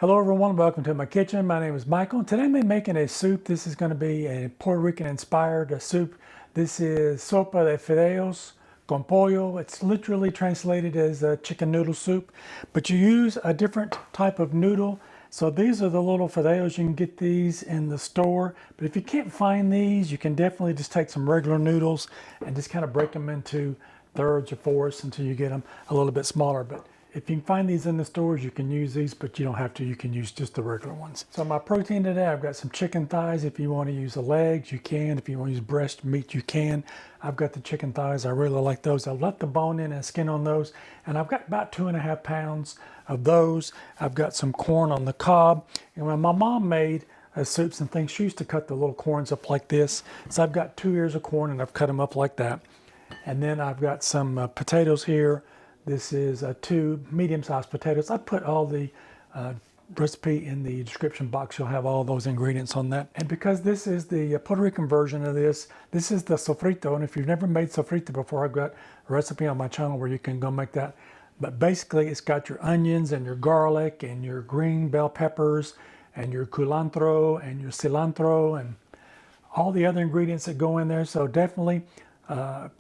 Hello everyone, welcome to my kitchen. My name is Michael and today I'm making a soup. This is going to be a Puerto Rican inspired soup. This is Sopa de Fideos con Pollo. It's literally translated as a chicken noodle soup, but you use a different type of noodle. So these are the little fideos. You can get these in the store, but if you can't find these, you can definitely just take some regular noodles and just kind of break them into thirds or fourths until you get them a little bit smaller. But if you can find these in the stores, you can use these, but you don't have to. You can use just the regular ones. So my protein today, I've got some chicken thighs. If you want to use the legs, you can. If you want to use breast meat, you can. I've got the chicken thighs. I really like those. I've left the bone in and skin on those. And I've got about 2.5 pounds of those. I've got some corn on the cob. And when my mom made soups and things, she used to cut the little corns up like this. So I've got 2 ears of corn and I've cut them up like that. And then I've got some potatoes here. This is 2 medium-sized potatoes. I put all the recipe in the description box. You'll have all those ingredients on that. And because this is the Puerto Rican version of this is the Sofrito. And if you've never made Sofrito before, I've got a recipe on my channel where you can go make that. But basically, it's got your onions and your garlic and your green bell peppers and your culantro and your cilantro and all the other ingredients that go in there. So definitely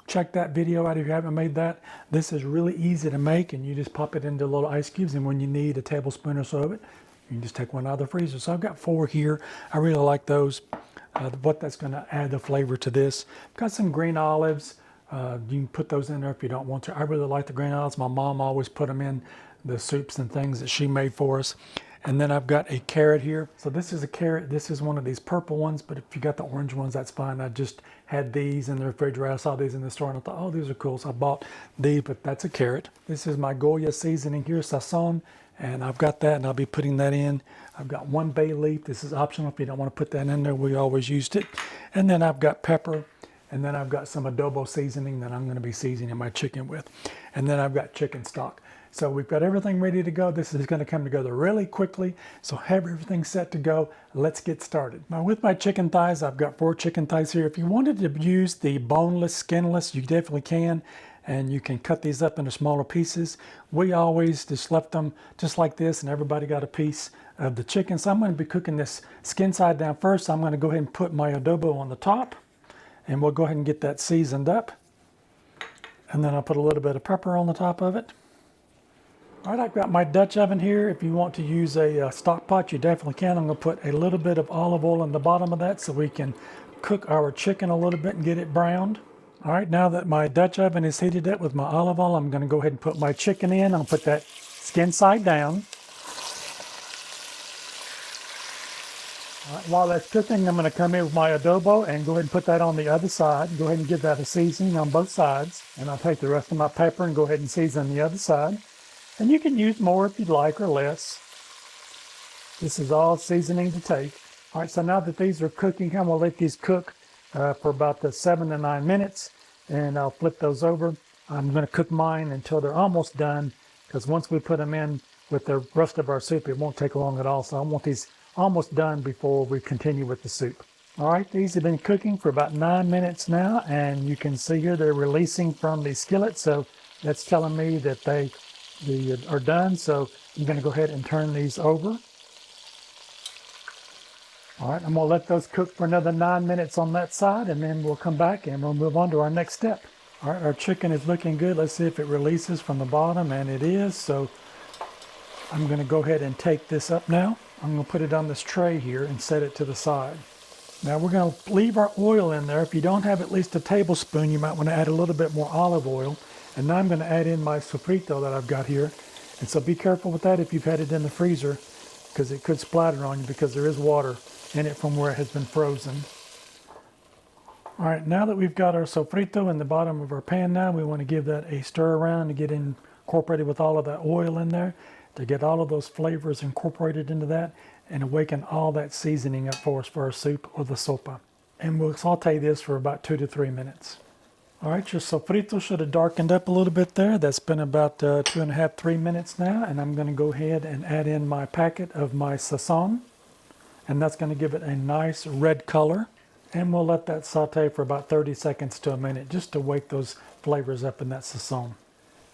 check that video out if you haven't made that. This is really easy to make, and you just pop it into little ice cubes, and when you need a tablespoon or so of it, you can just take one out of the freezer. So I've got 4 here. I really like those. What that's going to add the flavor to this. I've got some green olives. You can put those in there if you don't want to. I really like the green olives. My mom always put them in the soups and things that she made for us. And then I've got a carrot here. So this is a carrot. This is one of these purple ones, but if you got the orange ones, that's fine. I just had these in the refrigerator. I saw these in the store and I thought, oh, these are cool. So I bought these, but that's a carrot. This is my Goya seasoning here, sazón, and I've got that and I'll be putting that in. I've got 1 bay leaf. This is optional if you don't want to put that in there. We always used it. And then I've got pepper. And then I've got some adobo seasoning that I'm going to be seasoning my chicken with. And then I've got chicken stock. So we've got everything ready to go. This is going to come together really quickly. So have everything set to go. Let's get started. Now with my chicken thighs, I've got 4 chicken thighs here. If you wanted to use the boneless, skinless, you definitely can. And you can cut these up into smaller pieces. We always just left them just like this, and everybody got a piece of the chicken. So I'm going to be cooking this skin side down first. I'm going to go ahead and put my adobo on the top. And we'll go ahead and get that seasoned up. And then I'll put a little bit of pepper on the top of it. All right, I've got my Dutch oven here. If you want to use a stock pot, you definitely can. I'm going to put a little bit of olive oil in the bottom of that so we can cook our chicken a little bit and get it browned. All right, now that my Dutch oven is heated up with my olive oil, I'm going to go ahead and put my chicken in. I'll put that skin side down. All right, while that's cooking, I'm going to come in with my adobo and go ahead and put that on the other side. Go ahead and give that a seasoning on both sides. And I'll take the rest of my pepper and go ahead and season the other side. And you can use more if you'd like or less. This is all seasoning to take. All right, so now that these are cooking, I'm going to let these cook for about 7 to 9 minutes. And I'll flip those over. I'm going to cook mine until they're almost done, because once we put them in with the rest of our soup, it won't take long at all. So I want these almost done before we continue with the soup. All right, these have been cooking for about 9 minutes now, and you can see here they're releasing from the skillet, so that's telling me that they are done. So I'm going to go ahead and turn these over. All right, I'm going to let those cook for another 9 minutes on that side, and then we'll come back and we'll move on to our next step. All right, our chicken is looking good. Let's see if it releases from the bottom, and it is. So I'm going to go ahead and take this up now. I'm going to put it on this tray here and set it to the side. Now we're going to leave our oil in there. If you don't have at least a tablespoon, you might want to add a little bit more olive oil. And now I'm going to add in my sofrito that I've got here. And so be careful with that if you've had it in the freezer, because it could splatter on you because there is water in it from where it has been frozen. All right, now that we've got our sofrito in the bottom of our pan now, we want to give that a stir around to get incorporated with all of that oil in there, to get all of those flavors incorporated into that and awaken all that seasoning up for us for our soup or the sopa. And we'll saute this for about 2 to 3 minutes. All right, your sofrito should have darkened up a little bit there. That's been about 2.5, 3 minutes now. And I'm going to go ahead and add in my packet of my sazón. And that's going to give it a nice red color. And we'll let that saute for about 30 seconds to a minute just to wake those flavors up in that sazón.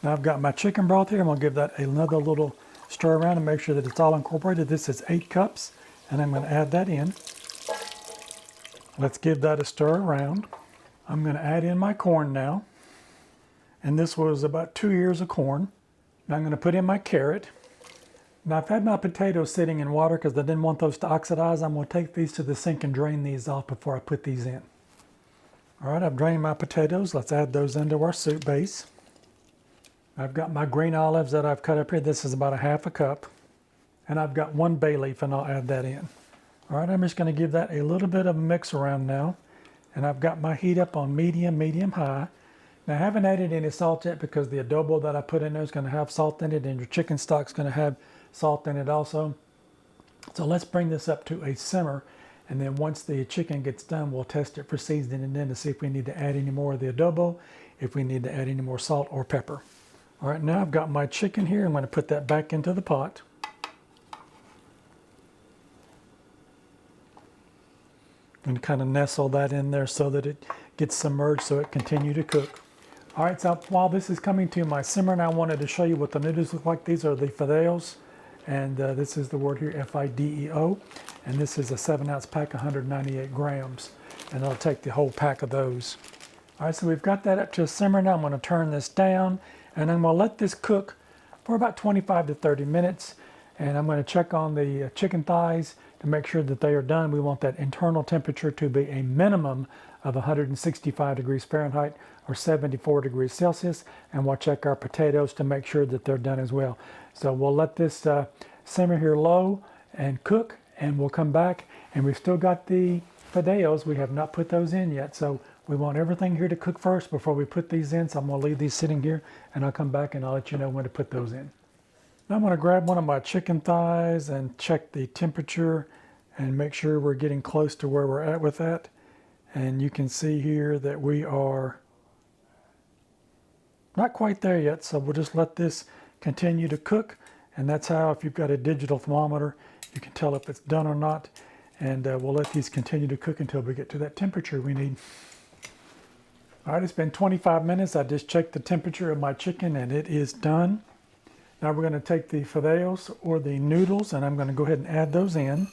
Now I've got my chicken broth here. I'm going to give that another little stir around and make sure that it's all incorporated. This is 8 cups, and I'm going to add that in. Let's give that a stir around. I'm going to add in my corn now. And this was about 2 ears of corn. Now I'm going to put in my carrot. Now I've had my potatoes sitting in water because I didn't want those to oxidize. I'm going to take these to the sink and drain these off before I put these in. All right, I've drained my potatoes. Let's add those into our soup base. I've got my green olives that I've cut up here. This is about 1/2 cup. And I've got 1 bay leaf, and I'll add that in. All right, I'm just going to give that a little bit of a mix around now. And I've got my heat up on medium, high. Now I haven't added any salt yet because the adobo that I put in there is going to have salt in it, and your chicken stock's going to have salt in it also. So let's bring this up to a simmer, and then once the chicken gets done, we'll test it for seasoning and then to see if we need to add any more of the adobo, if we need to add any more salt or pepper. All right, now I've got my chicken here. I'm going to put that back into the pot. And kind of nestle that in there so that it gets submerged so it continue to cook. All right, so while this is coming to my simmer, and I wanted to show you what the noodles look like. These are the Fideos, and this is the word here, F-I-D-E-O, and this is a 7-ounce pack, 198 grams, and I'll take the whole pack of those. All right, so we've got that up to a simmer. Now I'm going to turn this down, and I'm going to let this cook for about 25 to 30 minutes, and I'm going to check on the chicken thighs to make sure that they are done. We want that internal temperature to be a minimum of 165 degrees Fahrenheit or 74 degrees Celsius, and we'll check our potatoes to make sure that they're done as well. So we'll let this simmer here low and cook, and we'll come back, and we've still got the Fideos. We have not put those in yet, so we want everything here to cook first before we put these in. So I'm going to leave these sitting here, and I'll come back and I'll let you know when to put those in. Now I'm going to grab one of my chicken thighs and check the temperature and make sure we're getting close to where we're at with that. And you can see here that we are not quite there yet, so we'll just let this continue to cook. And that's how, if you've got a digital thermometer, you can tell if it's done or not. And we'll let these continue to cook until we get to that temperature we need. All right, it's been 25 minutes. I just checked the temperature of my chicken and it is done. Now we're going to take the Fideos or the noodles, and I'm going to go ahead and add those in.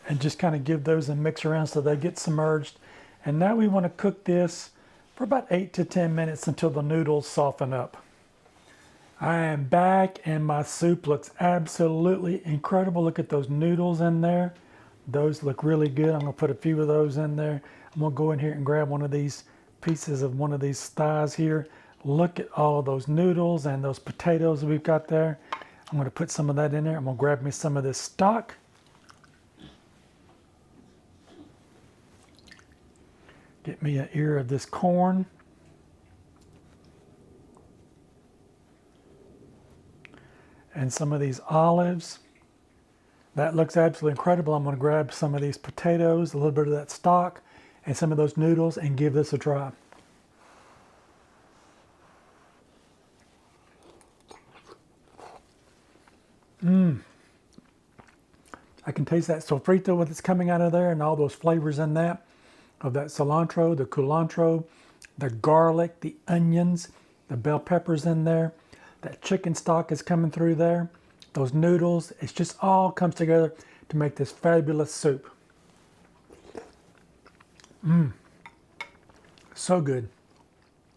And just kind of give those a mix around so they get submerged. And now we want to cook this for about 8 to 10 minutes until the noodles soften up. I am back and my soup looks absolutely incredible. Look at those noodles in there. Those look really good. I'm going to put a few of those in there. I'm going to go in here and grab one of these pieces of one of these thighs here. Look at all of those noodles and those potatoes we've got there. I'm going to put some of that in there. I'm going to grab me some of this stock. Get me an ear of this corn. And some of these olives. That looks absolutely incredible. I'm going to grab some of these potatoes, a little bit of that stock, and some of those noodles and give this a try. I can taste that sofrito that's coming out of there and all those flavors in that, of that cilantro, the culantro, the garlic, the onions, the bell peppers in there. That chicken stock is coming through there. Those noodles, it just all comes together to make this fabulous soup. So good.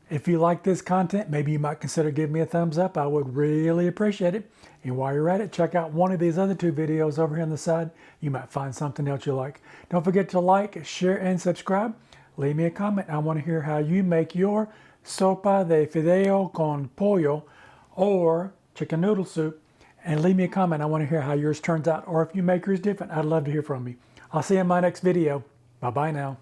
If you like this content, maybe you might consider giving me a thumbs up. I would really appreciate it. And while you're at it, check out one of these other 2 videos over here on the side. You might find something else you like. Don't forget to like, share, and subscribe. Leave me a comment. I want to hear how you make your sopa de fideo con pollo or chicken noodle soup. And leave me a comment. I want to hear how yours turns out. Or if you make yours different, I'd love to hear from you. I'll see you in my next video. Bye-bye now.